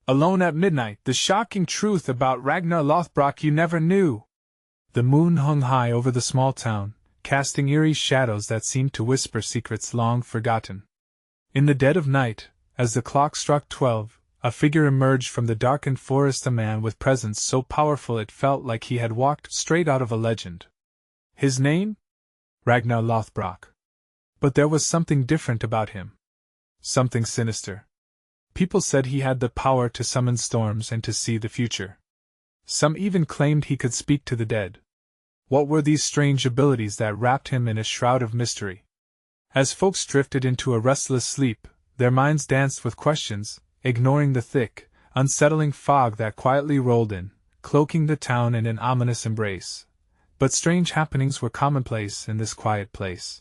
Alone at midnight, the shocking truth about Ragnar Lothbrok you never knew. The moon hung high over the small town, casting eerie shadows that seemed to whisper secrets long forgotten. In the dead of night, as the clock struck 12, a figure emerged from the darkened forest, a man with presence so powerful it felt like he had walked straight out of a legend. His name? Ragnar Lothbrok. But there was something different about him. Something sinister. People said he had the power to summon storms and to see the future. Some even claimed he could speak to the dead. What were these strange abilities that wrapped him in a shroud of mystery? As folks drifted into a restless sleep, their minds danced with questions, ignoring the thick, unsettling fog that quietly rolled in, cloaking the town in an ominous embrace. But strange happenings were commonplace in this quiet place.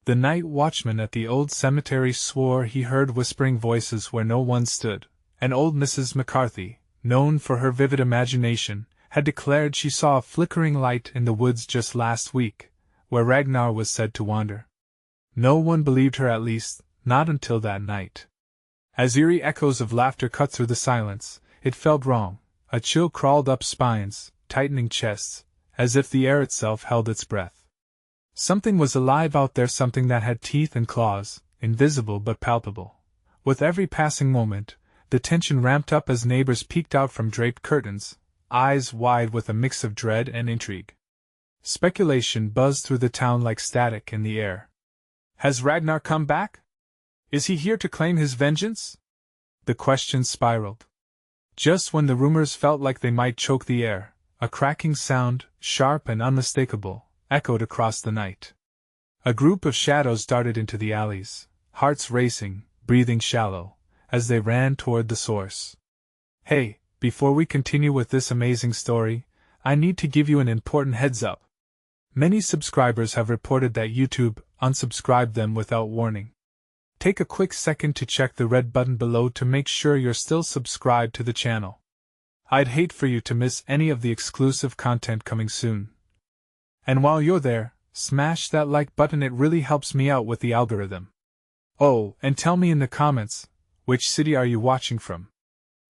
The night watchman at the old cemetery swore he heard whispering voices where no one stood, and old Mrs. McCarthy, known for her vivid imagination, had declared she saw a flickering light in the woods just last week, where Ragnar was said to wander. No one believed her, at least, not until that night. As eerie echoes of laughter cut through the silence, it felt wrong. A chill crawled up spines, tightening chests, as if the air itself held its breath. Something was alive out there, something that had teeth and claws, invisible but palpable. With every passing moment, the tension ramped up as neighbors peeked out from draped curtains, eyes wide with a mix of dread and intrigue. Speculation buzzed through the town like static in the air. Has Ragnar come back? Is he here to claim his vengeance? The questions spiraled. Just when the rumors felt like they might choke the air, a cracking sound, sharp and unmistakable, echoed across the night. A group of shadows darted into the alleys, hearts racing, breathing shallow, as they ran toward the source. Hey, before we continue with this amazing story, I need to give you an important heads up. Many subscribers have reported that YouTube unsubscribed them without warning. Take a quick second to check the red button below to make sure you're still subscribed to the channel. I'd hate for you to miss any of the exclusive content coming soon. And while you're there, smash that like button, it really helps me out with the algorithm. Oh, and tell me in the comments, which city are you watching from?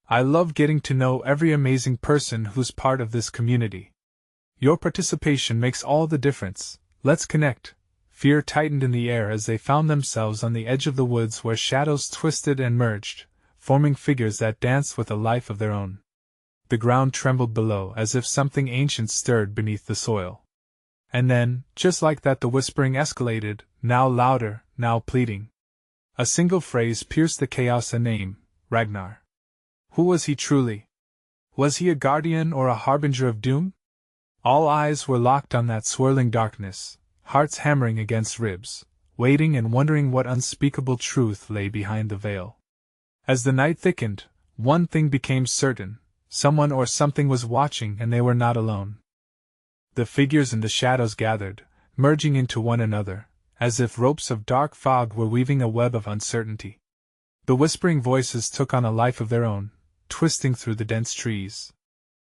I love getting to know every amazing person who's part of this community. Your participation makes all the difference. Let's connect. Fear tightened in the air as they found themselves on the edge of the woods where shadows twisted and merged, forming figures that danced with a life of their own. The ground trembled below as if something ancient stirred beneath the soil. And then, just like that, the whispering escalated, now louder, now pleading. A single phrase pierced the chaos: a name, Ragnar. Who was he truly? Was he a guardian or a harbinger of doom? All eyes were locked on that swirling darkness, hearts hammering against ribs, waiting and wondering what unspeakable truth lay behind the veil. As the night thickened, one thing became certain: someone or something was watching, and they were not alone. The figures in the shadows gathered, merging into one another, as if ropes of dark fog were weaving a web of uncertainty. The whispering voices took on a life of their own, twisting through the dense trees.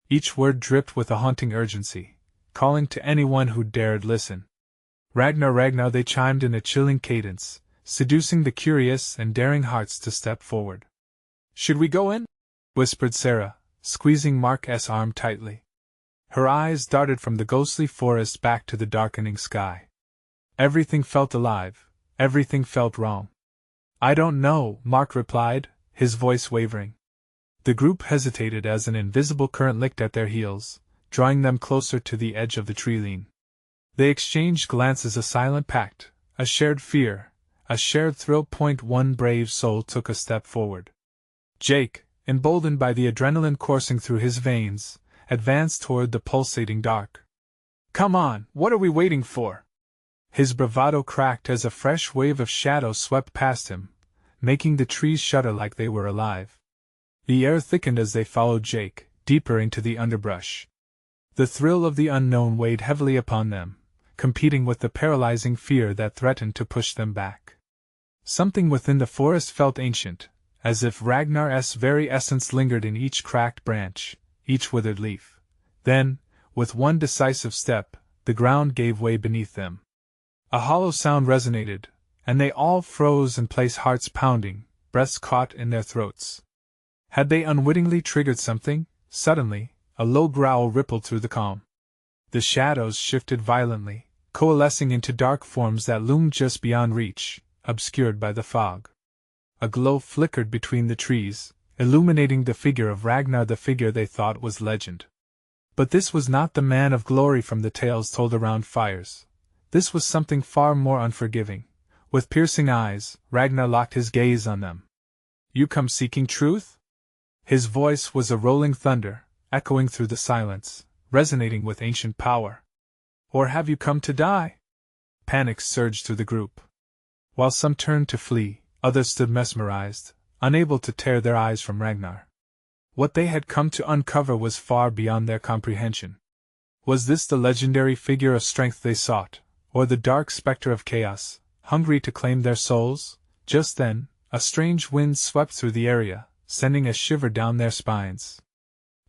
Each word dripped with a haunting urgency, calling to anyone who dared listen. Ragnar, Ragnar, they chimed in a chilling cadence, seducing the curious and daring hearts to step forward. Should we go in? Whispered Sarah, squeezing Mark's arm tightly. Her eyes darted from the ghostly forest back to the darkening sky. Everything felt alive, everything felt wrong. I don't know, Mark replied, his voice wavering. The group hesitated as an invisible current licked at their heels, drawing them closer to the edge of the tree-line. They exchanged glances, a silent pact, a shared fear, a shared thrill. One brave soul took a step forward. Jake, emboldened by the adrenaline coursing through his veins, advanced toward the pulsating dark. Come on, what are we waiting for? His bravado cracked as a fresh wave of shadow swept past him, making the trees shudder like they were alive. The air thickened as they followed Jake, deeper into the underbrush. The thrill of the unknown weighed heavily upon them, competing with the paralyzing fear that threatened to push them back. Something within the forest felt ancient, as if Ragnar's very essence lingered in each cracked branch, each withered leaf. Then, with one decisive step, the ground gave way beneath them. A hollow sound resonated, and they all froze in place, hearts pounding, breaths caught in their throats. Had they unwittingly triggered something? Suddenly, a low growl rippled through the calm. The shadows shifted violently, coalescing into dark forms that loomed just beyond reach, obscured by the fog. A glow flickered between the trees, illuminating the figure of Ragnar, the figure they thought was legend. But this was not the man of glory from the tales told around fires. This was something far more unforgiving. With piercing eyes, Ragnar locked his gaze on them. "You come seeking truth?" His voice was a rolling thunder, echoing through the silence, resonating with ancient power. "Or have you come to die?" Panic surged through the group. While some turned to flee, others stood mesmerized, unable to tear their eyes from Ragnar. What they had come to uncover was far beyond their comprehension. Was this the legendary figure of strength they sought, or the dark specter of chaos, hungry to claim their souls? Just then, a strange wind swept through the area, sending a shiver down their spines.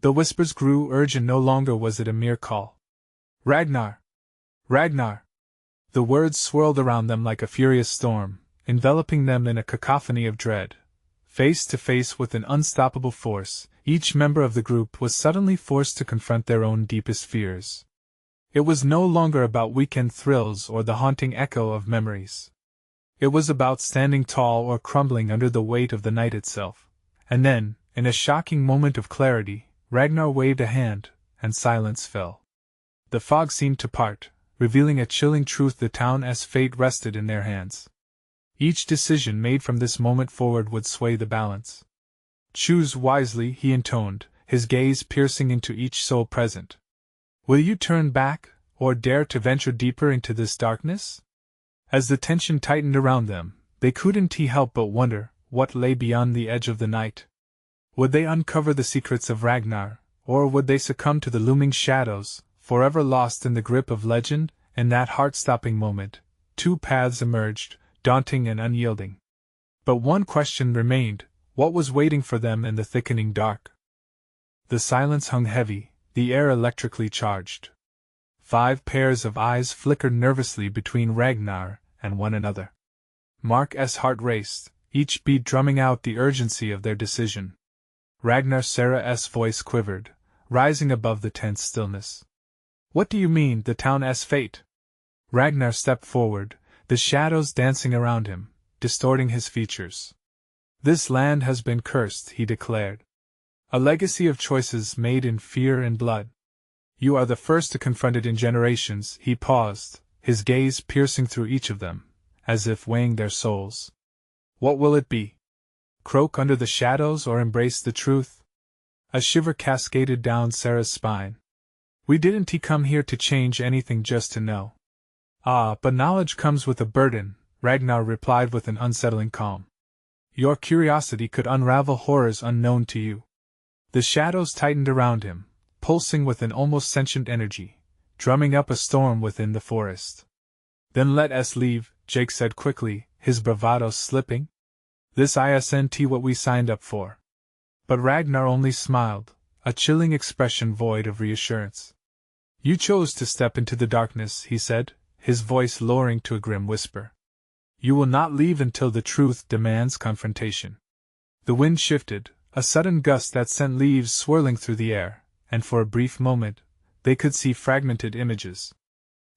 The whispers grew urgent. No longer was it a mere call. "Ragnar! Ragnar!" The words swirled around them like a furious storm, enveloping them in a cacophony of dread. Face to face with an unstoppable force, each member of the group was suddenly forced to confront their own deepest fears. It was no longer about weekend thrills or the haunting echo of memories. It was about standing tall or crumbling under the weight of the night itself. And then, in a shocking moment of clarity, Ragnar waved a hand, and silence fell. The fog seemed to part, revealing a chilling truth: the town's fate rested in their hands. Each decision made from this moment forward would sway the balance. "Choose wisely," he intoned, his gaze piercing into each soul present. "Will you turn back, or dare to venture deeper into this darkness?" As the tension tightened around them, they couldn't help but wonder what lay beyond the edge of the night. Would they uncover the secrets of Ragnar, or would they succumb to the looming shadows, forever lost in the grip of legend? In that heart-stopping moment, two paths emerged, daunting and unyielding. But one question remained: what was waiting for them in the thickening dark? The silence hung heavy, the air electrically charged. 5 pairs of eyes flickered nervously between Ragnar and one another. Mark's heart raced, each beat drumming out the urgency of their decision. Ragnar Sarah's voice quivered, rising above the tense stillness. "What do you mean, the town's fate?" Ragnar stepped forward, the shadows dancing around him, distorting his features. "This land has been cursed," he declared. "A legacy of choices made in fear and blood. You are the first to confront it in generations." He paused, his gaze piercing through each of them, as if weighing their souls. "What will it be? Croak under the shadows or embrace the truth?" A shiver cascaded down Sarah's spine. "We didn't come here to change anything, just to know." "Ah, but knowledge comes with a burden," Ragnar replied with an unsettling calm. "Your curiosity could unravel horrors unknown to you." The shadows tightened around him, pulsing with an almost sentient energy, drumming up a storm within the forest. "Then let us leave," Jake said quickly, his bravado slipping. "This isn't what we signed up for." But Ragnar only smiled, a chilling expression void of reassurance. "You chose to step into the darkness," he said, his voice lowering to a grim whisper. "You will not leave until the truth demands confrontation." The wind shifted, a sudden gust that sent leaves swirling through the air, and for a brief moment, they could see fragmented images.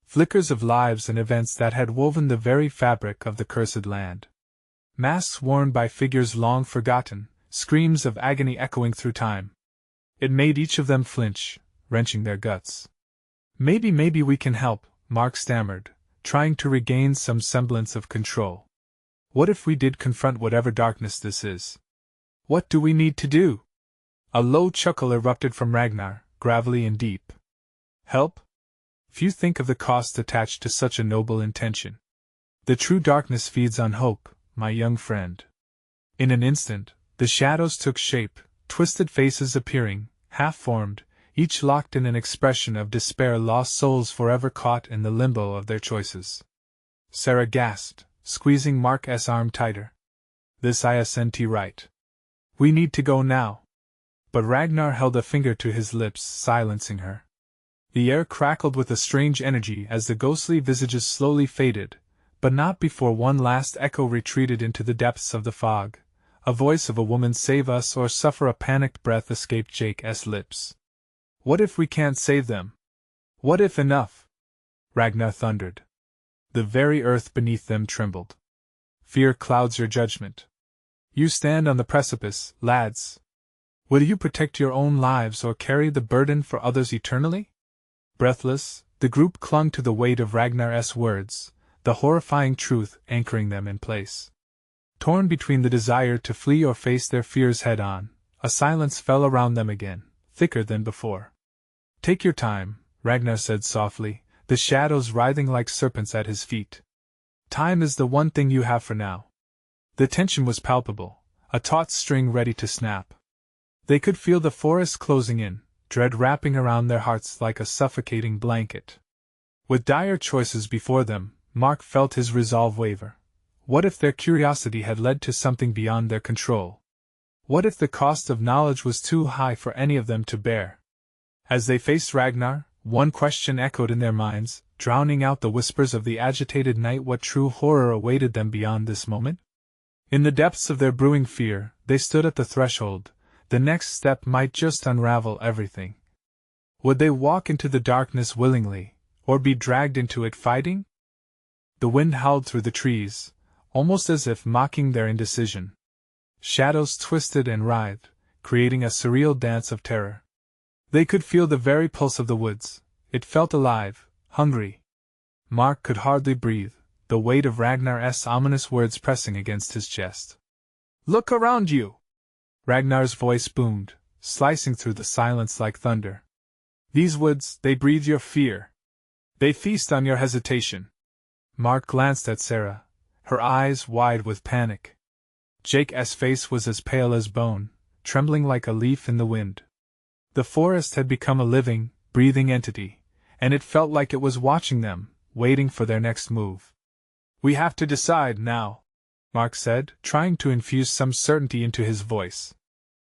Flickers of lives and events that had woven the very fabric of the cursed land. Masks worn by figures long forgotten, screams of agony echoing through time. It made each of them flinch, wrenching their guts. Maybe we can help," Mark stammered, trying to regain some semblance of control. "What if we did confront whatever darkness this is? What do we need to do?" A low chuckle erupted from Ragnar, gravelly and deep. "Help? Few think of the cost attached to such a noble intention. The true darkness feeds on hope, my young friend." In an instant, the shadows took shape, twisted faces appearing, half-formed, each locked in an expression of despair, lost souls forever caught in the limbo of their choices. Sarah gasped, squeezing Mark's arm tighter. "This isn't right. We need to go now." But Ragnar held a finger to his lips, silencing her. The air crackled with a strange energy as the ghostly visages slowly faded, but not before one last echo retreated into the depths of the fog, A voice of a woman, "Save us or suffer." A panicked breath escaped Jake's lips. "What if we can't save them? What if enough?" Ragnar thundered. The very earth beneath them trembled. "Fear clouds your judgment. You stand on the precipice, lads. Will you protect your own lives or carry the burden for others eternally?" Breathless, the group clung to the weight of Ragnar's words, the horrifying truth anchoring them in place. Torn between the desire to flee or face their fears head-on, a silence fell around them again, thicker than before. "Take your time," Ragnar said softly, the shadows writhing like serpents at his feet. "Time is the one thing you have for now." The tension was palpable, a taut string ready to snap. They could feel the forest closing in, dread wrapping around their hearts like a suffocating blanket. With dire choices before them, Mark felt his resolve waver. What if their curiosity had led to something beyond their control? What if the cost of knowledge was too high for any of them to bear? As they faced Ragnar, one question echoed in their minds, drowning out the whispers of the agitated night. What true horror awaited them beyond this moment? In the depths of their brewing fear, they stood at the threshold. The next step might just unravel everything. Would they walk into the darkness willingly, or be dragged into it fighting? The wind howled through the trees, almost as if mocking their indecision. Shadows twisted and writhed, creating a surreal dance of terror. They could feel the very pulse of the woods. It felt alive, hungry. Mark could hardly breathe, the weight of Ragnar's ominous words pressing against his chest. "Look around you!" Ragnar's voice boomed, slicing through the silence like thunder. "These woods, they breathe your fear. They feast on your hesitation." Mark glanced at Sarah, her eyes wide with panic. Jake's face was as pale as bone, trembling like a leaf in the wind. The forest had become a living, breathing entity, and it felt like it was watching them, waiting for their next move. "We have to decide now," Mark said, trying to infuse some certainty into his voice.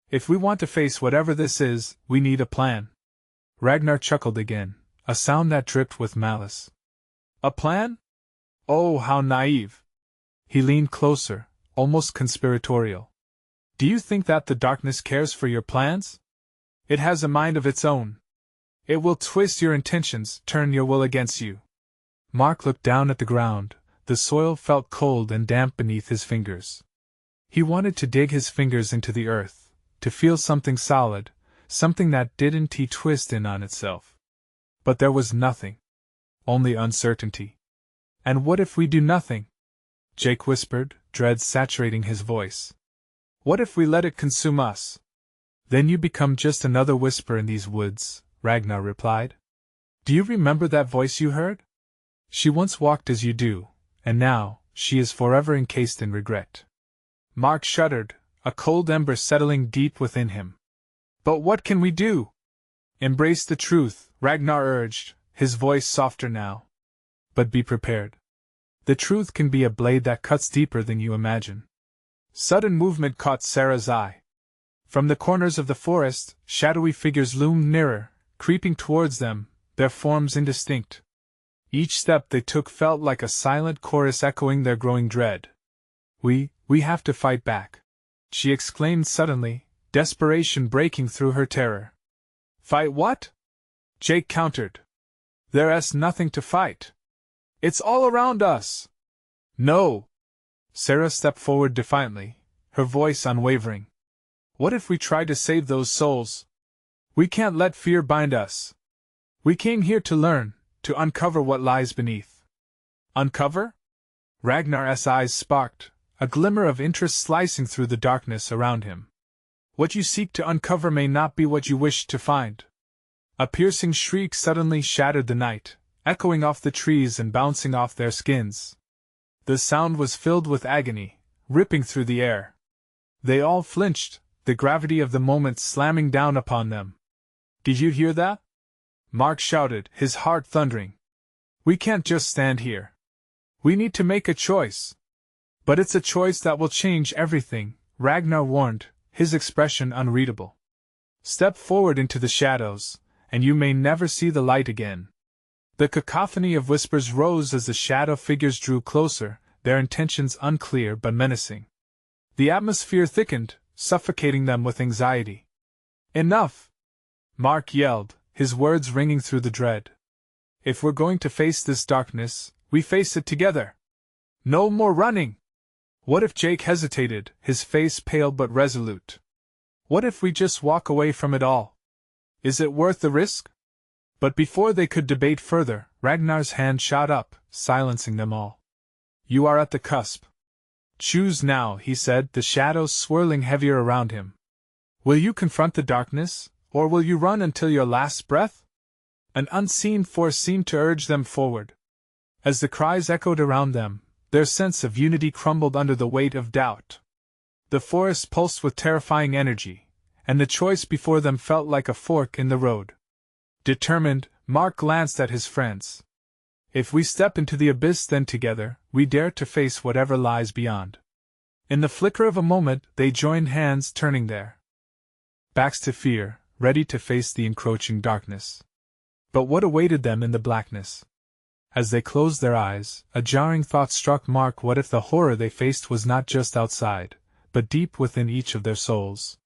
"If we want to face whatever this is, we need a plan." Ragnar chuckled again, a sound that dripped with malice. "A plan? Oh, how naive!" He leaned closer, almost conspiratorial. "Do you think that the darkness cares for your plans? It has a mind of its own. It will twist your intentions, turn your will against you." Mark looked down at the ground. The soil felt cold and damp beneath his fingers. He wanted to dig his fingers into the earth, to feel something solid, something that didn't twist in on itself. But there was nothing. Only uncertainty. "And what if we do nothing?" Jake whispered, dread saturating his voice. "What if we let it consume us?" "Then you become just another whisper in these woods," Ragnar replied. "Do you remember that voice you heard? She once walked as you do, and now, she is forever encased in regret." Mark shuddered, a cold ember settling deep within him. "But what can we do?" "Embrace the truth," Ragnar urged, his voice softer now. "But be prepared. The truth can be a blade that cuts deeper than you imagine." Sudden movement caught Sarah's eye. From the corners of the forest, shadowy figures loomed nearer, creeping towards them, their forms indistinct. Each step they took felt like a silent chorus echoing their growing dread. We have to fight back," she exclaimed suddenly, desperation breaking through her terror. "Fight what?" Jake countered. "There's nothing to fight. It's all around us." "No!" Sarah stepped forward defiantly, her voice unwavering. "What if we try to save those souls? We can't let fear bind us. We came here to learn, to uncover what lies beneath." "Uncover?" Ragnar's eyes sparked, a glimmer of interest slicing through the darkness around him. "What you seek to uncover may not be what you wish to find." A piercing shriek suddenly shattered the night, echoing off the trees and bouncing off their skins. The sound was filled with agony, ripping through the air. They all flinched, the gravity of the moment slamming down upon them. "Did you hear that?" Mark shouted, his heart thundering. "We can't just stand here. We need to make a choice." "But it's a choice that will change everything," Ragnar warned, his expression unreadable. "Step forward into the shadows, and you may never see the light again." The cacophony of whispers rose as the shadow figures drew closer, their intentions unclear but menacing. The atmosphere thickened, suffocating them with anxiety. Enough! Mark yelled, his words ringing through the dread. If we're going to face this darkness, we face it together. No more running! What if Jake hesitated, his face pale but resolute? What if we just walk away from it all? Is it worth the risk? But before they could debate further, Ragnar's hand shot up, silencing them all. You are at the cusp. Choose now, he said, the shadows swirling heavier around him. Will you confront the darkness, or will you run until your last breath? An unseen force seemed to urge them forward. As the cries echoed around them, their sense of unity crumbled under the weight of doubt. The forest pulsed with terrifying energy, and the choice before them felt like a fork in the road. Determined, Mark glanced at his friends. If we step into the abyss then together, we dare to face whatever lies beyond. In the flicker of a moment, they joined hands, turning their backs to fear, ready to face the encroaching darkness. But what awaited them in the blackness? As they closed their eyes, a jarring thought struck Mark. What if the horror they faced was not just outside, but deep within each of their souls?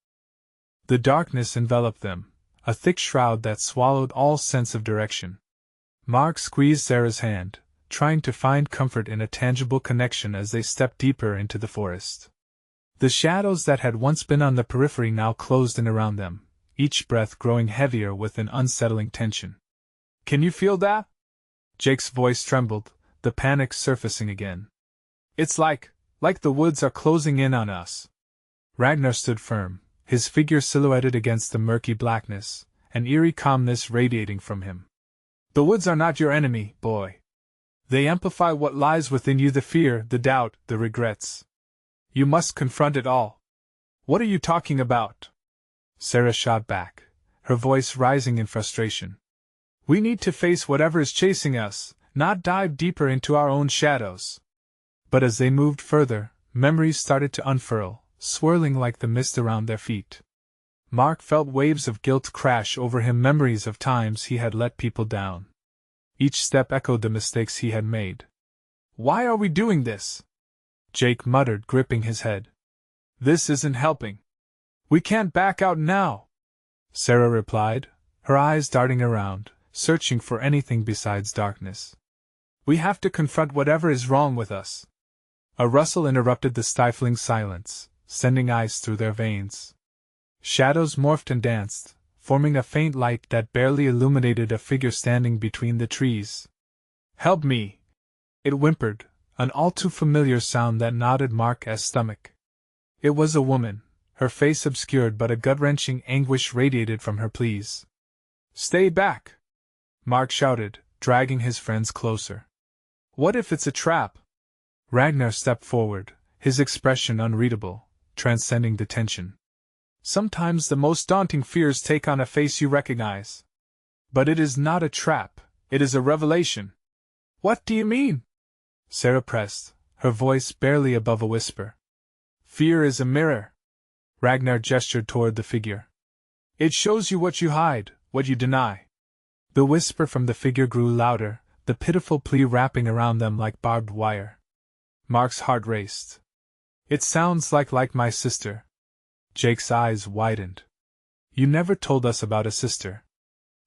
The darkness enveloped them, a thick shroud that swallowed all sense of direction. Mark squeezed Sarah's hand, trying to find comfort in a tangible connection as they stepped deeper into the forest. The shadows that had once been on the periphery now closed in around them, each breath growing heavier with an unsettling tension. Can you feel that? Jake's voice trembled, the panic surfacing again. It's like the woods are closing in on us. Ragnar stood firm, his figure silhouetted against the murky blackness, an eerie calmness radiating from him. The woods are not your enemy, boy. They amplify what lies within you, the fear, the doubt, the regrets. You must confront it all. What are you talking about? Sarah shot back, her voice rising in frustration. We need to face whatever is chasing us, not dive deeper into our own shadows. But as they moved further, memories started to unfurl, swirling like the mist around their feet. Mark felt waves of guilt crash over him, memories of times he had let people down. Each step echoed the mistakes he had made. Why are we doing this? Jake muttered, gripping his head. This isn't helping. We can't back out now, Sarah replied, her eyes darting around, searching for anything besides darkness. We have to confront whatever is wrong with us. A rustle interrupted the stifling silence, sending ice through their veins. Shadows morphed and danced, forming a faint light that barely illuminated a figure standing between the trees. Help me! It whimpered, an all too familiar sound that knotted Mark's stomach. It was a woman, her face obscured, but a gut-wrenching anguish radiated from her pleas. Stay back! Mark shouted, dragging his friends closer. What if it's a trap? Ragnar stepped forward, his expression unreadable, transcending the tension. Sometimes the most daunting fears take on a face you recognize. But it is not a trap, it is a revelation. What do you mean? Sarah pressed, her voice barely above a whisper. Fear is a mirror. Ragnar gestured toward the figure. It shows you what you hide, what you deny. The whisper from the figure grew louder, the pitiful plea wrapping around them like barbed wire. Mark's heart raced. It sounds like my sister. Jake's eyes widened. You never told us about a sister.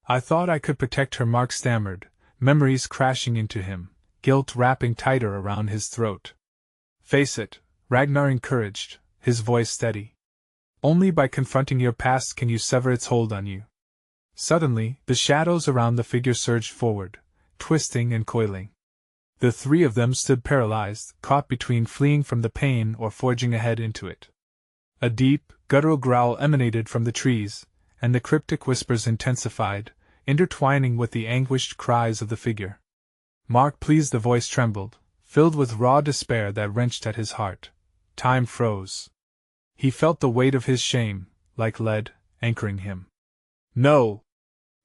I thought I could protect her, Mark stammered, memories crashing into him, guilt wrapping tighter around his throat. Face it, Ragnar encouraged, his voice steady. Only by confronting your past can you sever its hold on you. Suddenly, the shadows around the figure surged forward, twisting and coiling. The three of them stood paralyzed, caught between fleeing from the pain or forging ahead into it. A deep, guttural growl emanated from the trees, and the cryptic whispers intensified, intertwining with the anguished cries of the figure. Mark, please, the voice trembled, filled with raw despair that wrenched at his heart. Time froze. He felt the weight of his shame, like lead, anchoring him. No!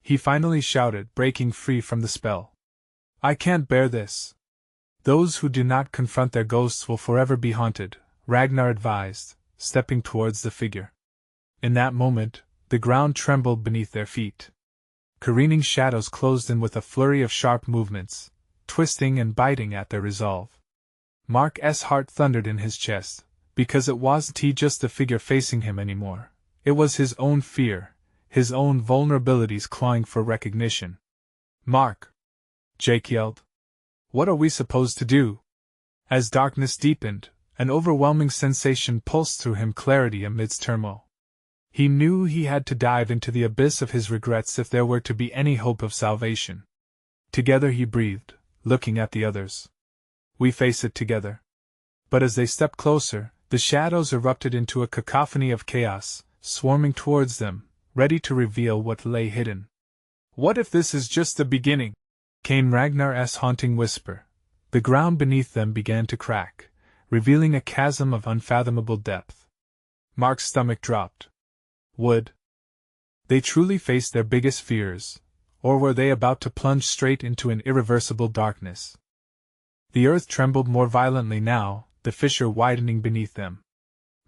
He finally shouted, breaking free from the spell. I can't bear this. Those who do not confront their ghosts will forever be haunted, Ragnar advised, stepping towards the figure. In that moment, the ground trembled beneath their feet. Careening shadows closed in with a flurry of sharp movements, twisting and biting at their resolve. Mark's heart thundered in his chest, because it wasn't he just the figure facing him anymore. It was his own fear, his own vulnerabilities clawing for recognition. "Mark!" Jake yelled. "What are we supposed to do?" As darkness deepened, an overwhelming sensation pulsed through him, clarity amidst turmoil. He knew he had to dive into the abyss of his regrets if there were to be any hope of salvation. Together, he breathed, looking at the others. "We face it together." But as they stepped closer, the shadows erupted into a cacophony of chaos, swarming towards them, ready to reveal what lay hidden. "What if this is just the beginning?" came Ragnar's haunting whisper. The ground beneath them began to crack, revealing a chasm of unfathomable depth. Mark's stomach dropped. Would they truly face their biggest fears, or were they about to plunge straight into an irreversible darkness? The earth trembled more violently now, the fissure widening beneath them.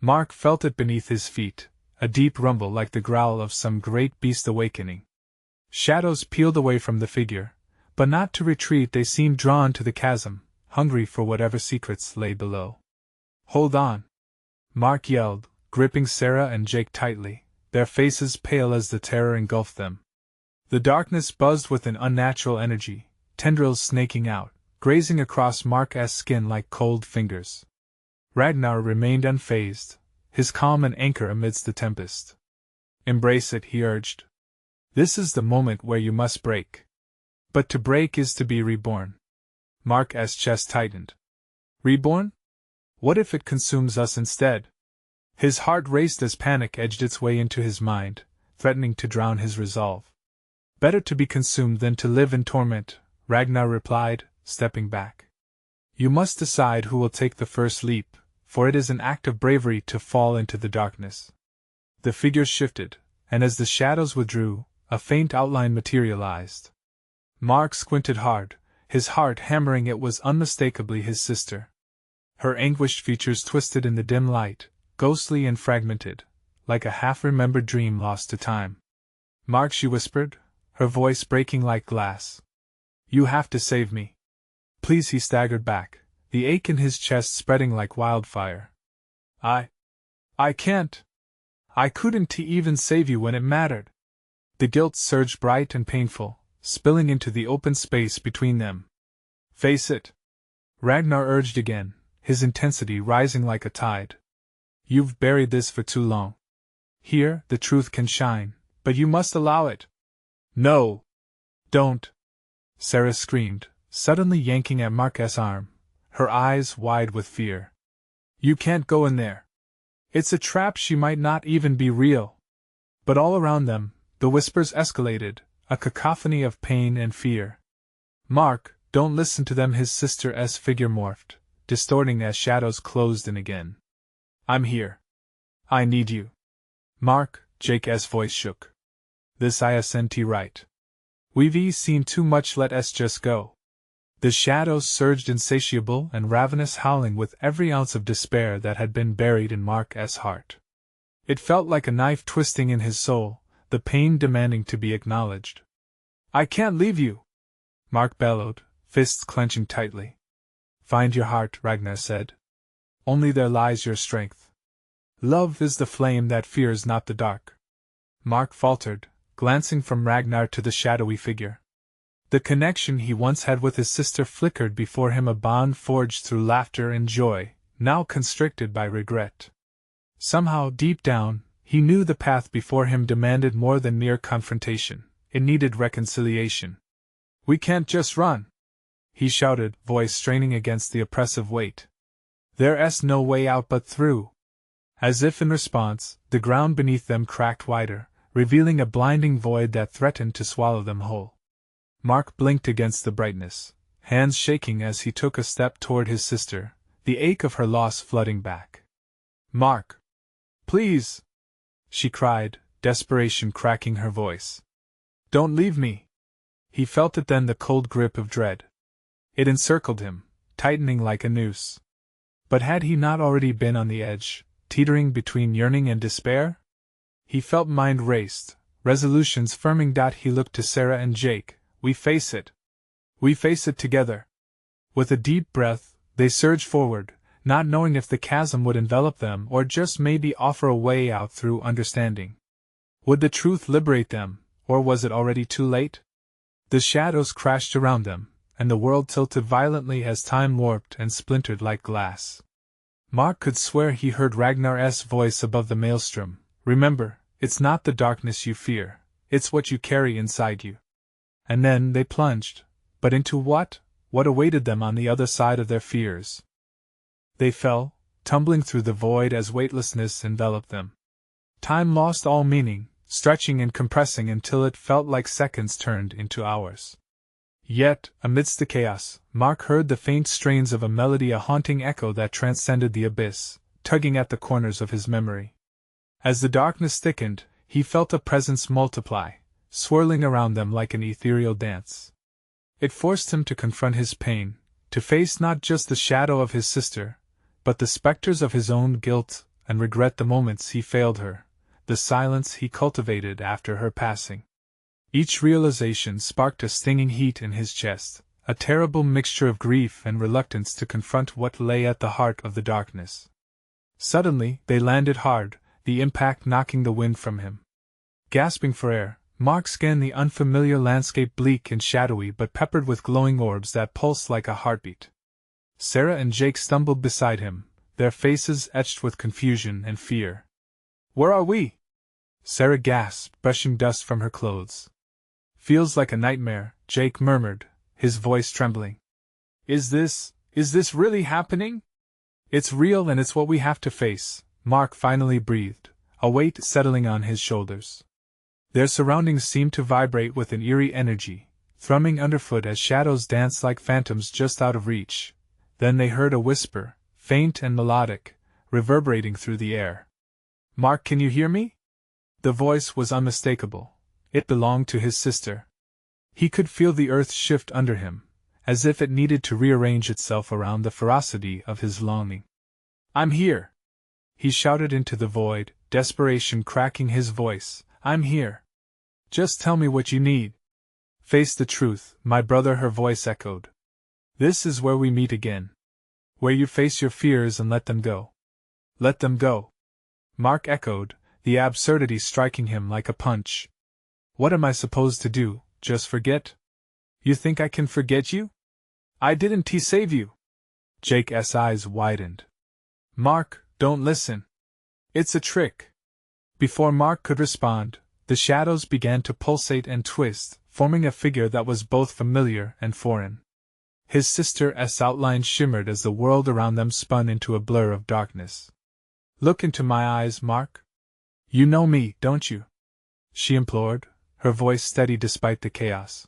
Mark felt it beneath his feet, a deep rumble like the growl of some great beast awakening. Shadows peeled away from the figure, but not to retreat. They seemed drawn to the chasm, hungry for whatever secrets lay below. "Hold on!" Mark yelled, gripping Sarah and Jake tightly, their faces pale as the terror engulfed them. The darkness buzzed with an unnatural energy, tendrils snaking out, grazing across Mark's skin like cold fingers. Ragnar remained unfazed, his calm an anchor amidst the tempest. "Embrace it," he urged. "This is the moment where you must break. But to break is to be reborn." Mark's chest tightened. "Reborn? What if it consumes us instead?" His heart raced as panic edged its way into his mind, threatening to drown his resolve. "Better to be consumed than to live in torment," Ragnar replied, stepping back. "You must decide who will take the first leap, for it is an act of bravery to fall into the darkness." The figures shifted, and as the shadows withdrew, a faint outline materialized. Mark squinted hard, his heart hammering. It was unmistakably his sister. Her anguished features twisted in the dim light, ghostly and fragmented, like a half-remembered dream lost to time. "Mark," she whispered, her voice breaking like glass. "You have to save me." "Please," he staggered back, the ache in his chest spreading like wildfire. I can't. I couldn't even save you when it mattered." The guilt surged bright and painful, spilling into the open space between them. "Face it," Ragnar urged again, his intensity rising like a tide. "You've buried this for too long. Here, the truth can shine, but you must allow it." "No! Don't!" Sarah screamed, suddenly yanking at Mark's arm, her eyes wide with fear. "You can't go in there. It's a trap. She might not even be real." But all around them, the whispers escalated, a cacophony of pain and fear. "Mark, don't listen to them." His sister's figure morphed, distorting as shadows closed in again. "I'm here. I need you." "Mark," Jake's voice shook. "This isn't right. We've seen too much. Let us just go." The shadows surged, insatiable and ravenous, howling with every ounce of despair that had been buried in Mark's heart. It felt like a knife twisting in his soul, the pain demanding to be acknowledged. "I can't leave you!" Mark bellowed, fists clenching tightly. "Find your heart," Ragnar said. "Only there lies your strength. Love is the flame that fears not the dark." Mark faltered, glancing from Ragnar to the shadowy figure. The connection he once had with his sister flickered before him, a bond forged through laughter and joy, now constricted by regret. Somehow, deep down, he knew the path before him demanded more than mere confrontation. It needed reconciliation. "We can't just run!" he shouted, voice straining against the oppressive weight. "There's no way out but through." As if in response, the ground beneath them cracked wider, revealing a blinding void that threatened to swallow them whole. Mark blinked against the brightness, hands shaking as he took a step toward his sister, the ache of her loss flooding back. "Mark! Please!" she cried, desperation cracking her voice. "Don't leave me!" He felt it then, the cold grip of dread. It encircled him, tightening like a noose. But had he not already been on the edge, teetering between yearning and despair? He felt mind raced, resolutions firming. He looked to Sarah and Jake. "We face it. We face it together." With a deep breath, they surged forward, not knowing if the chasm would envelop them or just maybe offer a way out through understanding. Would the truth liberate them, or was it already too late? The shadows crashed around them, and the world tilted violently as time warped and splintered like glass. Mark could swear he heard Ragnar's voice above the maelstrom. Remember, it's not the darkness you fear, it's what you carry inside you. And then they plunged. But into what? What awaited them on the other side of their fears? They fell, tumbling through the void as weightlessness enveloped them. Time lost all meaning, stretching and compressing until it felt like seconds turned into hours. Yet, amidst the chaos, Mark heard the faint strains of a melody, a haunting echo that transcended the abyss, tugging at the corners of his memory. As the darkness thickened, he felt a presence multiply, swirling around them like an ethereal dance. It forced him to confront his pain, to face not just the shadow of his sister, but the specters of his own guilt and regret, the moments he failed her, the silence he cultivated after her passing. Each realization sparked a stinging heat in his chest, a terrible mixture of grief and reluctance to confront what lay at the heart of the darkness. Suddenly, they landed hard, the impact knocking the wind from him. Gasping for air, Mark scanned the unfamiliar landscape, bleak and shadowy but peppered with glowing orbs that pulsed like a heartbeat. Sarah and Jake stumbled beside him, their faces etched with confusion and fear. "Where are we?" Sarah gasped, brushing dust from her clothes. "Feels like a nightmare," Jake murmured, his voice trembling. Is this really happening?" "It's real, and it's what we have to face," Mark finally breathed, a weight settling on his shoulders. Their surroundings seemed to vibrate with an eerie energy, thrumming underfoot as shadows danced like phantoms just out of reach. Then they heard a whisper, faint and melodic, reverberating through the air. "Mark, can you hear me?" The voice was unmistakable. It belonged to his sister. He could feel the earth shift under him, as if it needed to rearrange itself around the ferocity of his longing. "I'm here!" he shouted into the void, desperation cracking his voice. "I'm here. Just tell me what you need." "Face the truth, my brother," her voice echoed. "This is where we meet again. Where you face your fears and let them go." "Let them go?" Mark echoed, the absurdity striking him like a punch. "What am I supposed to do, just forget? You think I can forget you? I didn't save you." Jake's eyes widened. "Mark, don't listen. It's a trick." Before Mark could respond, the shadows began to pulsate and twist, forming a figure that was both familiar and foreign. His sister's outline shimmered as the world around them spun into a blur of darkness. "Look into my eyes, Mark. You know me, don't you?" she implored, her voice steady despite the chaos.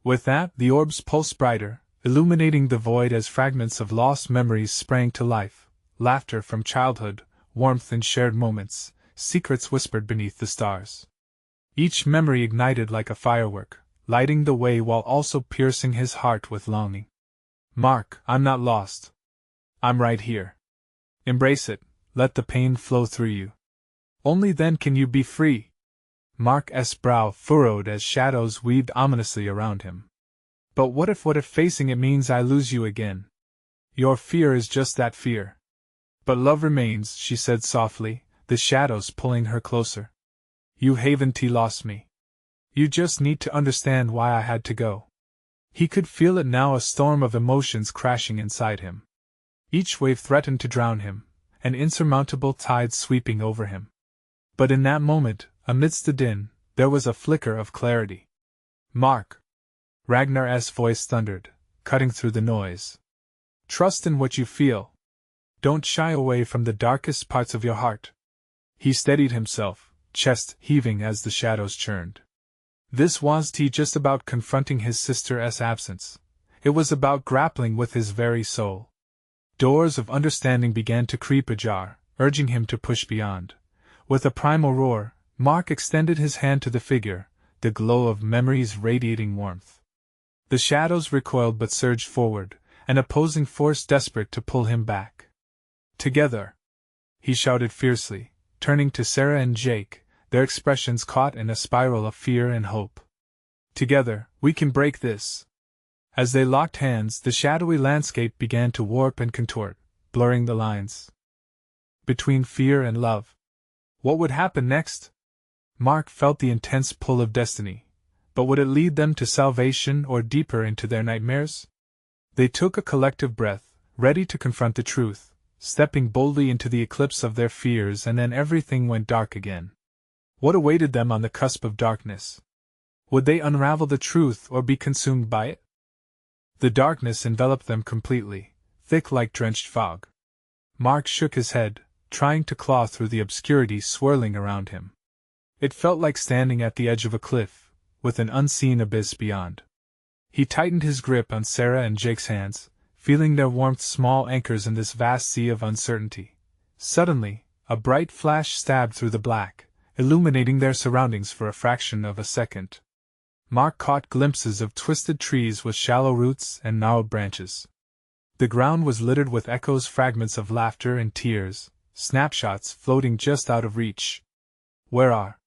With that, the orbs pulsed brighter, illuminating the void as fragments of lost memories sprang to life, laughter from childhood, warmth in shared moments, secrets whispered beneath the stars. Each memory ignited like a firework, lighting the way while also piercing his heart with longing. "Mark, I'm not lost. I'm right here. Embrace it, let the pain flow through you. Only then can you be free." Mark's brow furrowed as shadows weaved ominously around him. "But what if facing it means I lose you again?" "Your fear is just that, fear. But love remains," she said softly, the shadows pulling her closer. "You haven't lost me. You just need to understand why I had to go." He could feel it now, a storm of emotions crashing inside him. Each wave threatened to drown him, an insurmountable tide sweeping over him. But in that moment, amidst the din, there was a flicker of clarity. "Mark!" Ragnar's voice thundered, cutting through the noise. "Trust in what you feel. Don't shy away from the darkest parts of your heart." He steadied himself, chest heaving as the shadows churned. This wasn't just about confronting his sister's absence. It was about grappling with his very soul. Doors of understanding began to creep ajar, urging him to push beyond. With a primal roar, Mark extended his hand to the figure, the glow of memories radiating warmth. The shadows recoiled but surged forward, an opposing force desperate to pull him back. "Together!" he shouted fiercely, turning to Sarah and Jake, their expressions caught in a spiral of fear and hope. "Together, we can break this!" As they locked hands, the shadowy landscape began to warp and contort, blurring the lines between fear and love. What would happen next? Mark felt the intense pull of destiny, but would it lead them to salvation or deeper into their nightmares? They took a collective breath, ready to confront the truth, stepping boldly into the eclipse of their fears, and then everything went dark again. What awaited them on the cusp of darkness? Would they unravel the truth or be consumed by it? The darkness enveloped them completely, thick like drenched fog. Mark shook his head, trying to claw through the obscurity swirling around him. It felt like standing at the edge of a cliff, with an unseen abyss beyond. He tightened his grip on Sarah and Jake's hands, feeling their warmth small anchors in this vast sea of uncertainty. Suddenly, a bright flash stabbed through the black, illuminating their surroundings for a fraction of a second. Mark caught glimpses of twisted trees with shallow roots and gnarled branches. The ground was littered with echoes, fragments of laughter and tears, snapshots floating just out of reach. "Where are?"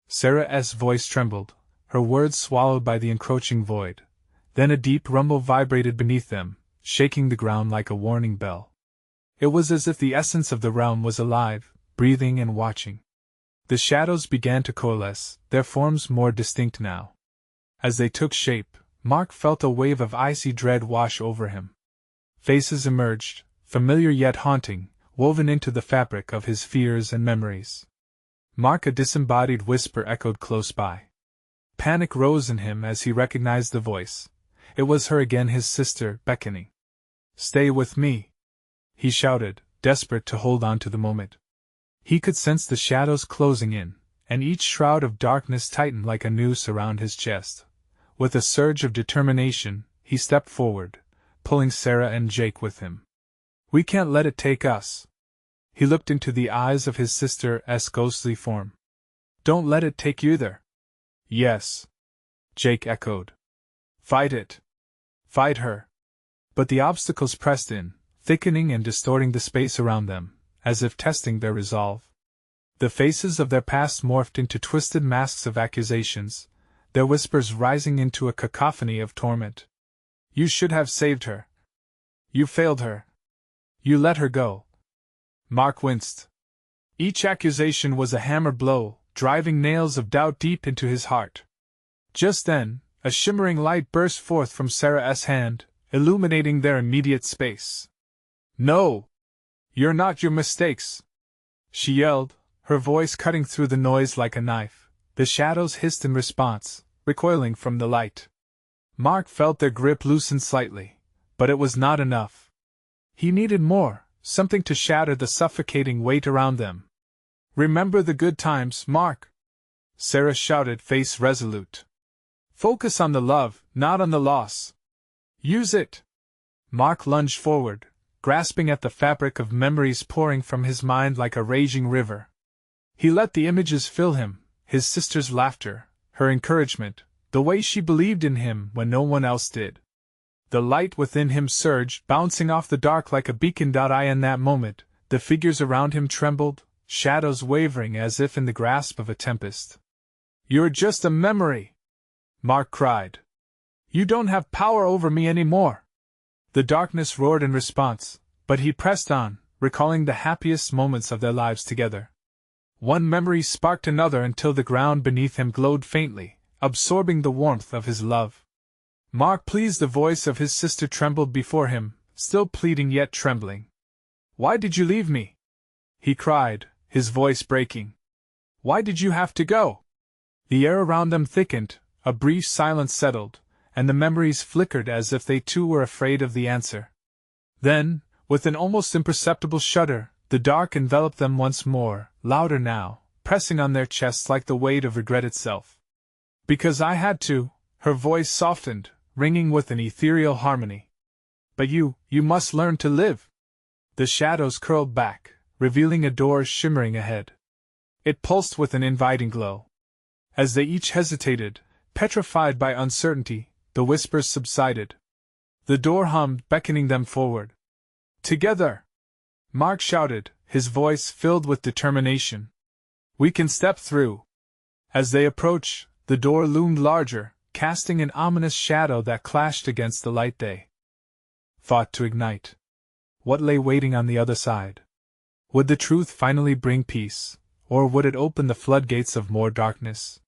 Sarah's voice trembled, her words swallowed by the encroaching void. Then a deep rumble vibrated beneath them, shaking the ground like a warning bell. It was as if the essence of the realm was alive, breathing and watching. The shadows began to coalesce, their forms more distinct now. As they took shape, Mark felt a wave of icy dread wash over him. Faces emerged, familiar yet haunting, woven into the fabric of his fears and memories. Mark, a disembodied whisper echoed close by. Panic rose in him as he recognized the voice. It was her again, his sister, beckoning. "Stay with me," he shouted, desperate to hold on to the moment. He could sense the shadows closing in, and each shroud of darkness tightened like a noose around his chest. With a surge of determination, he stepped forward, pulling Sarah and Jake with him. "We can't let it take us." He looked into the eyes of his sister's ghostly form. "Don't let it take you either." "Yes," Jake echoed. "Fight it. Fight her." But the obstacles pressed in, thickening and distorting the space around them, as if testing their resolve. The faces of their past morphed into twisted masks of accusations, their whispers rising into a cacophony of torment. "You should have saved her. You failed her. You let her go." Mark winced. Each accusation was a hammer blow, driving nails of doubt deep into his heart. Just then, a shimmering light burst forth from Sarah's hand, illuminating their immediate space. "No! You're not your mistakes!" she yelled, her voice cutting through the noise like a knife. The shadows hissed in response, recoiling from the light. Mark felt their grip loosen slightly, but it was not enough. He needed more, something to shatter the suffocating weight around them. "Remember the good times, Mark," Sarah shouted, face resolute. "Focus on the love, not on the loss. Use it." Mark lunged forward, grasping at the fabric of memories pouring from his mind like a raging river. He let the images fill him, his sister's laughter, her encouragement, the way she believed in him when no one else did. The light within him surged, bouncing off the dark like a beacon. In that moment, the figures around him trembled, shadows wavering as if in the grasp of a tempest. "You're just a memory!" Mark cried. "You don't have power over me anymore!" The darkness roared in response, but he pressed on, recalling the happiest moments of their lives together. One memory sparked another until the ground beneath him glowed faintly, absorbing the warmth of his love. "Mark, please!" The voice of his sister trembled before him, still pleading yet trembling. "Why did you leave me?" he cried, his voice breaking. "Why did you have to go?" The air around them thickened, a brief silence settled, and the memories flickered as if they too were afraid of the answer. Then, with an almost imperceptible shudder, the dark enveloped them once more, louder now, pressing on their chests like the weight of regret itself. "Because I had to," her voice softened, ringing with an ethereal harmony. "But you must learn to live." The shadows curled back, revealing a door shimmering ahead. It pulsed with an inviting glow. As they each hesitated, petrified by uncertainty, the whispers subsided. The door hummed, beckoning them forward. "Together!" Mark shouted, his voice filled with determination. "We can step through." As they approached, the door loomed larger, casting an ominous shadow that clashed against the light they thought to ignite. What lay waiting on the other side? Would the truth finally bring peace, or would it open the floodgates of more darkness?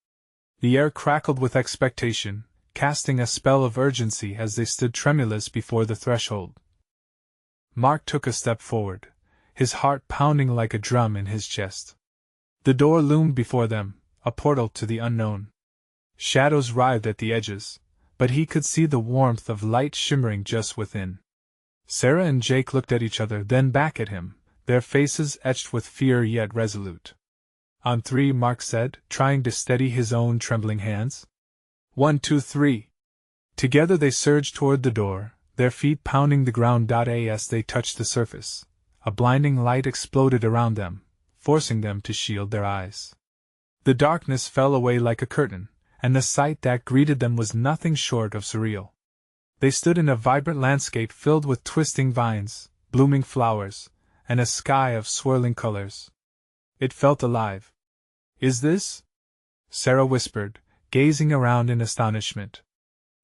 The air crackled with expectation, casting a spell of urgency as they stood tremulous before the threshold. Mark took a step forward, his heart pounding like a drum in his chest. The door loomed before them, a portal to the unknown. Shadows writhed at the edges, but he could see the warmth of light shimmering just within. Sarah and Jake looked at each other, then back at him, their faces etched with fear yet resolute. "On three," Mark said, trying to steady his own trembling hands. 1, 2, 3. Together they surged toward the door, their feet pounding the ground. As they touched the surface, a blinding light exploded around them, forcing them to shield their eyes. The darkness fell away like a curtain, and the sight that greeted them was nothing short of surreal. They stood in a vibrant landscape filled with twisting vines, blooming flowers, and a sky of swirling colors. It felt alive. "Is this?" Sarah whispered, gazing around in astonishment.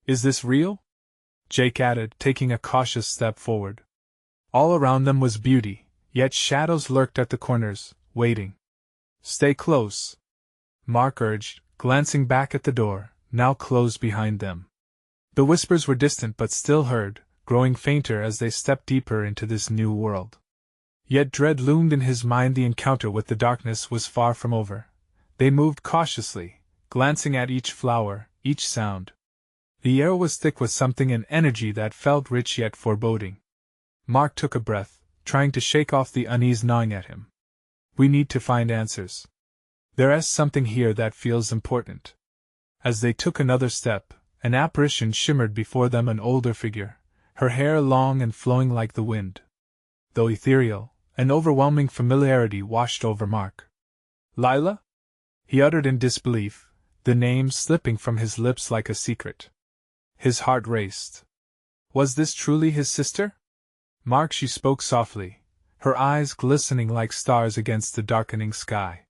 "Is this real?" Jake added, taking a cautious step forward. All around them was beauty, yet shadows lurked at the corners, waiting. "Stay close," Mark urged, glancing back at the door, now closed behind them. The whispers were distant but still heard, growing fainter as they stepped deeper into this new world. Yet dread loomed in his mind. The encounter with the darkness was far from over. They moved cautiously, glancing at each flower, each sound. The air was thick with something, an energy that felt rich yet foreboding. Mark took a breath, trying to shake off the unease gnawing at him. "We need to find answers. There's something here that feels important." As they took another step, an apparition shimmered before them, an older figure, her hair long and flowing like the wind. Though ethereal, an overwhelming familiarity washed over Mark. "Lila?" he uttered in disbelief, the name slipping from his lips like a secret. His heart raced. Was this truly his sister? "Mark," she spoke softly, her eyes glistening like stars against the darkening sky.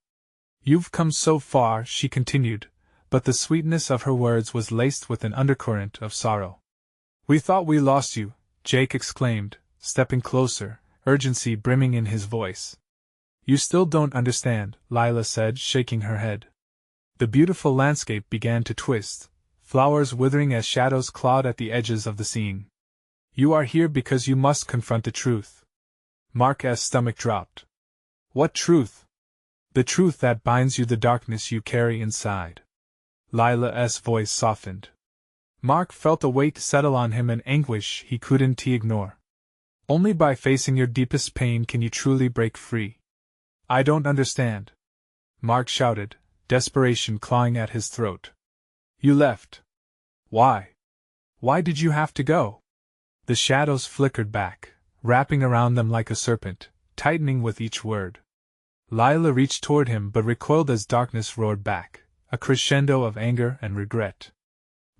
"You've come so far," she continued, but the sweetness of her words was laced with an undercurrent of sorrow. "We thought we lost you," Jake exclaimed, stepping closer, urgency brimming in his voice. "You still don't understand," Lila said, shaking her head. The beautiful landscape began to twist, flowers withering as shadows clawed at the edges of the scene. "You are here because you must confront the truth." Mark's stomach dropped. "What truth?" "The truth that binds you, the darkness you carry inside." Lila's voice softened. Mark felt a weight settle on him, an anguish he couldn't ignore. "Only by facing your deepest pain can you truly break free." "I don't understand," Mark shouted, desperation clawing at his throat. "You left. Why? Why did you have to go?" The shadows flickered back, wrapping around them like a serpent, tightening with each word. Lila reached toward him but recoiled as darkness roared back, a crescendo of anger and regret.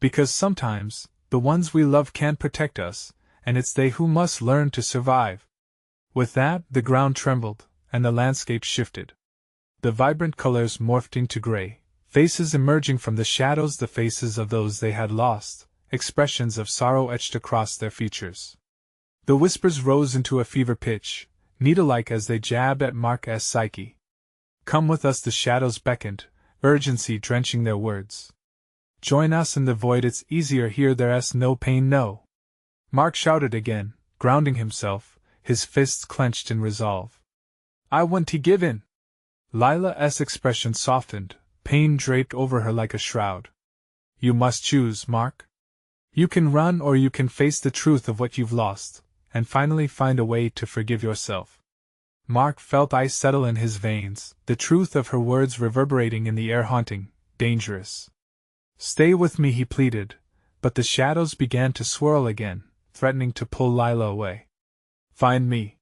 "Because sometimes, the ones we love can't protect us, and it's they who must learn to survive." With that, the ground trembled, and the landscape shifted. The vibrant colors morphed into gray, faces emerging from the shadows, the faces of those they had lost, expressions of sorrow etched across their features. The whispers rose into a fever pitch, needle-like as they jabbed at Mark's psyche. "Come with us," the shadows beckoned, urgency drenching their words. "Join us in the void, it's easier here, there's no pain, no." Mark shouted again, grounding himself, his fists clenched in resolve. "I won't give in." Lila's expression softened, pain draped over her like a shroud. "You must choose, Mark. You can run or you can face the truth of what you've lost, and finally find a way to forgive yourself." Mark felt ice settle in his veins, the truth of her words reverberating in the air, haunting, dangerous. "Stay with me," he pleaded, but the shadows began to swirl again, threatening to pull Lila away. "Find me,"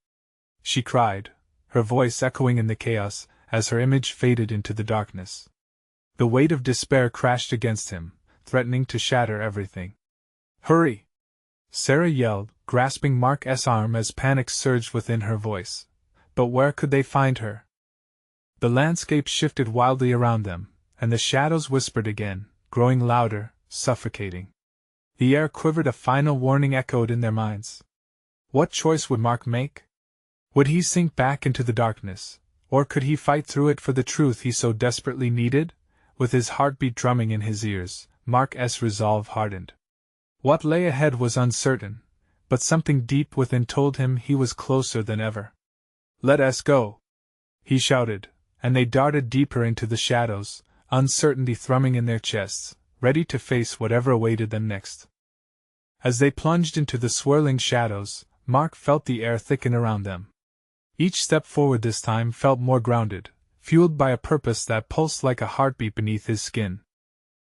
she cried, her voice echoing in the chaos, as her image faded into the darkness. The weight of despair crashed against him, threatening to shatter everything. "Hurry!" Sarah yelled, grasping Mark's arm as panic surged within her voice. But where could they find her? The landscape shifted wildly around them, and the shadows whispered again, growing louder, suffocating. The air quivered, a final warning echoed in their minds. What choice would Mark make? Would he sink back into the darkness, or could he fight through it for the truth he so desperately needed? With his heartbeat drumming in his ears, Mark's resolve hardened. What lay ahead was uncertain, but something deep within told him he was closer than ever. "Let us go!" he shouted, and they darted deeper into the shadows, uncertainty thrumming in their chests, ready to face whatever awaited them next. As they plunged into the swirling shadows, Mark felt the air thicken around them. Each step forward this time felt more grounded, fueled by a purpose that pulsed like a heartbeat beneath his skin.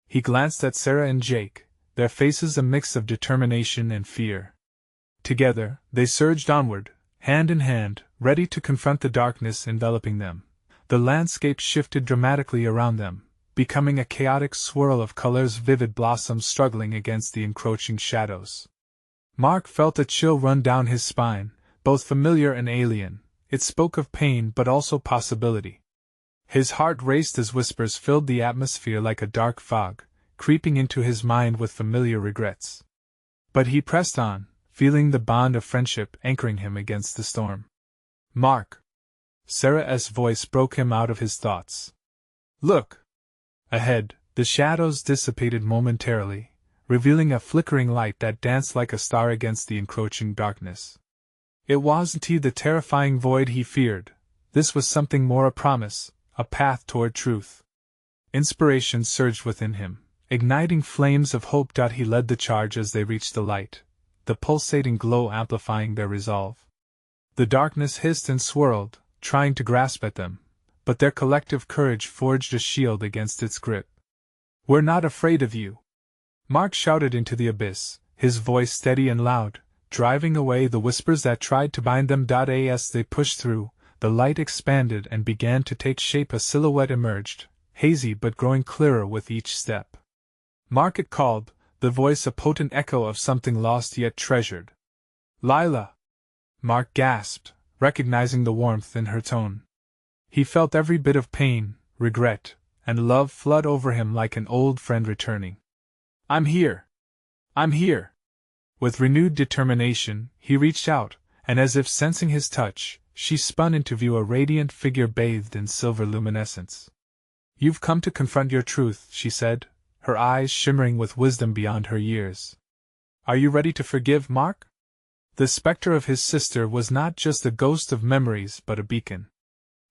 He glanced at Sarah and Jake, their faces a mix of determination and fear. Together, they surged onward, hand in hand, ready to confront the darkness enveloping them. The landscape shifted dramatically around them, becoming a chaotic swirl of colors, vivid blossoms struggling against the encroaching shadows. Mark felt a chill run down his spine, both familiar and alien. It spoke of pain but also possibility. His heart raced as whispers filled the atmosphere like a dark fog, creeping into his mind with familiar regrets. But he pressed on, feeling the bond of friendship anchoring him against the storm. "Mark!" Sarah's voice broke him out of his thoughts. "Look!" Ahead, the shadows dissipated momentarily, revealing a flickering light that danced like a star against the encroaching darkness. It wasn't the terrifying void he feared. This was something more, a promise, a path toward truth. Inspiration surged within him, igniting flames of hope. He led the charge as they reached the light, the pulsating glow amplifying their resolve. The darkness hissed and swirled, trying to grasp at them, but their collective courage forged a shield against its grip. "We're not afraid of you!" Mark shouted into the abyss, his voice steady and loud, driving away the whispers that tried to bind them. As they pushed through, the light expanded and began to take shape. A silhouette emerged, hazy but growing clearer with each step. "Mark!" it called, the voice a potent echo of something lost yet treasured. "Lila!" Mark gasped, recognizing the warmth in her tone. He felt every bit of pain, regret, and love flood over him like an old friend returning. "I'm here! I'm here!" With renewed determination, he reached out, and as if sensing his touch, she spun into view, a radiant figure bathed in silver luminescence. "You've come to confront your truth," she said, her eyes shimmering with wisdom beyond her years. "Are you ready to forgive, Mark?" The specter of his sister was not just a ghost of memories but a beacon.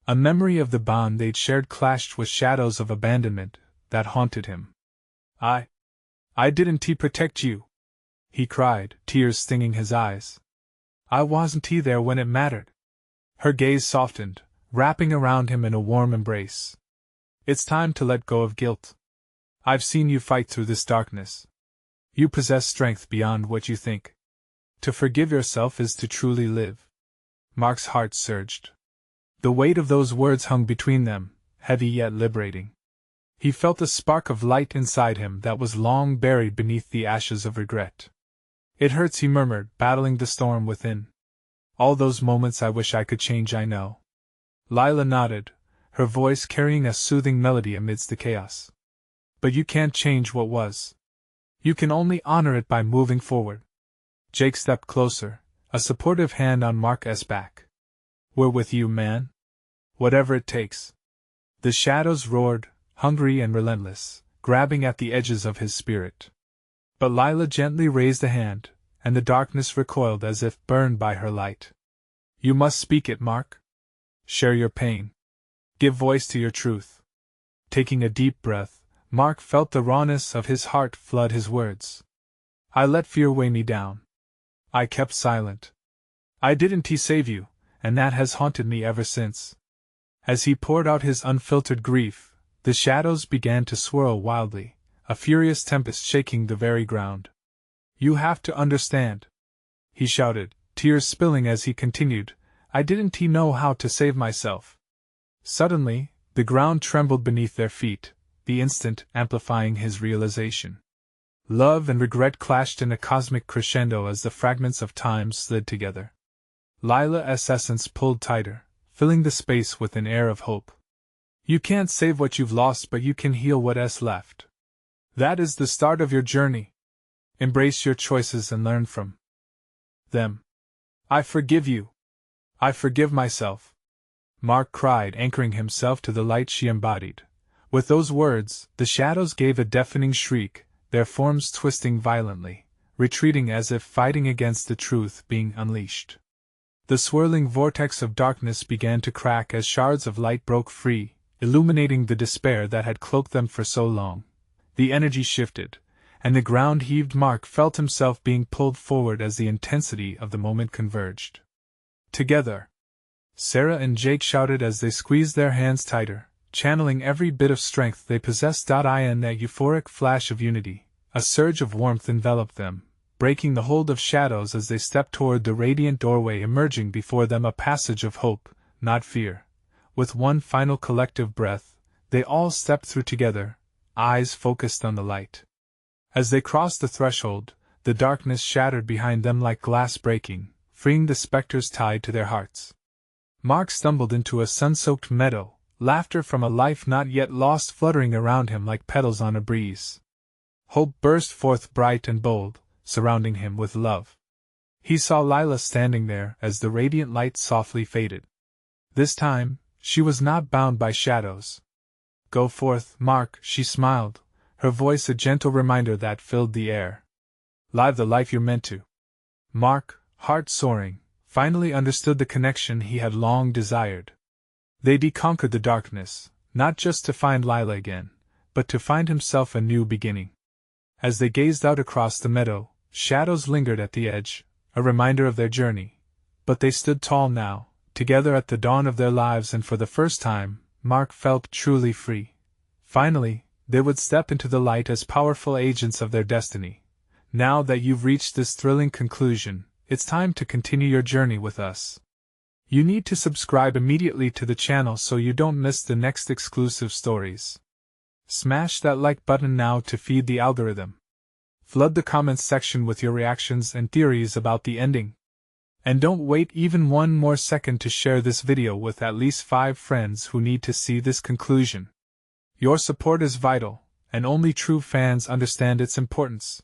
A memory of the bond they'd shared clashed with shadows of abandonment that haunted him. I didn't protect you," he cried, tears stinging his eyes. "I wasn't there when it mattered." Her gaze softened, wrapping around him in a warm embrace. "It's time to let go of guilt. I've seen you fight through this darkness. You possess strength beyond what you think. To forgive yourself is to truly live." Mark's heart surged. The weight of those words hung between them, heavy yet liberating. He felt a spark of light inside him that was long buried beneath the ashes of regret. "It hurts," he murmured, battling the storm within. "All those moments I wish I could change, I know." Lila nodded, her voice carrying a soothing melody amidst the chaos. "But you can't change what was. You can only honor it by moving forward." Jake stepped closer, a supportive hand on Mark's back. "We're with you, man. Whatever it takes." The shadows roared, hungry and relentless, grabbing at the edges of his spirit. But Lila gently raised a hand, and the darkness recoiled as if burned by her light. "You must speak it, Mark. Share your pain. Give voice to your truth." Taking a deep breath, Mark felt the rawness of his heart flood his words. "I let fear weigh me down. I kept silent. I didn't save you, and that has haunted me ever since." As he poured out his unfiltered grief, the shadows began to swirl wildly, a furious tempest shaking the very ground. "You have to understand," he shouted, tears spilling as he continued, "I didn't know how to save myself." Suddenly, the ground trembled beneath their feet, the instant amplifying his realization. Love and regret clashed in a cosmic crescendo as the fragments of time slid together. Lila's essence pulled tighter, filling the space with an air of hope. "You can't save what you've lost, but you can heal what's left. That is the start of your journey. Embrace your choices and learn from them." I forgive you. I forgive myself. Mark cried, anchoring himself to the light she embodied. With those words, the shadows gave a deafening shriek, their forms twisting violently, retreating as if fighting against the truth being unleashed. The swirling vortex of darkness began to crack as shards of light broke free, illuminating the despair that had cloaked them for so long. The energy shifted, and the ground heaved. Mark felt himself being pulled forward as the intensity of the moment converged. Together, Sarah and Jake shouted as they squeezed their hands tighter, channeling every bit of strength they possessed. In that euphoric flash of unity, a surge of warmth enveloped them, breaking the hold of shadows as they stepped toward the radiant doorway, emerging before them a passage of hope, not fear. With one final collective breath, they all stepped through together, eyes focused on the light. As they crossed the threshold, the darkness shattered behind them like glass breaking, freeing the specters tied to their hearts. Mark stumbled into a sun-soaked meadow, laughter from a life not yet lost fluttering around him like petals on a breeze. Hope burst forth bright and bold, surrounding him with love. He saw Lila standing there as the radiant light softly faded. This time, she was not bound by shadows. Go forth, Mark, she smiled, her voice a gentle reminder that filled the air. Live the life you're meant to. Mark, heart soaring, finally understood the connection he had long desired. They'd conquered the darkness, not just to find Lila again, but to find himself a new beginning. As they gazed out across the meadow, shadows lingered at the edge, a reminder of their journey. But they stood tall now, together at the dawn of their lives, and for the first time, Mark felt truly free. Finally, they would step into the light as powerful agents of their destiny. Now that you've reached this thrilling conclusion, it's time to continue your journey with us. You need to subscribe immediately to the channel so you don't miss the next exclusive stories. Smash that like button now to feed the algorithm. Flood the comments section with your reactions and theories about the ending. And don't wait even one more second to share this video with at least 5 friends who need to see this conclusion. Your support is vital, and only true fans understand its importance.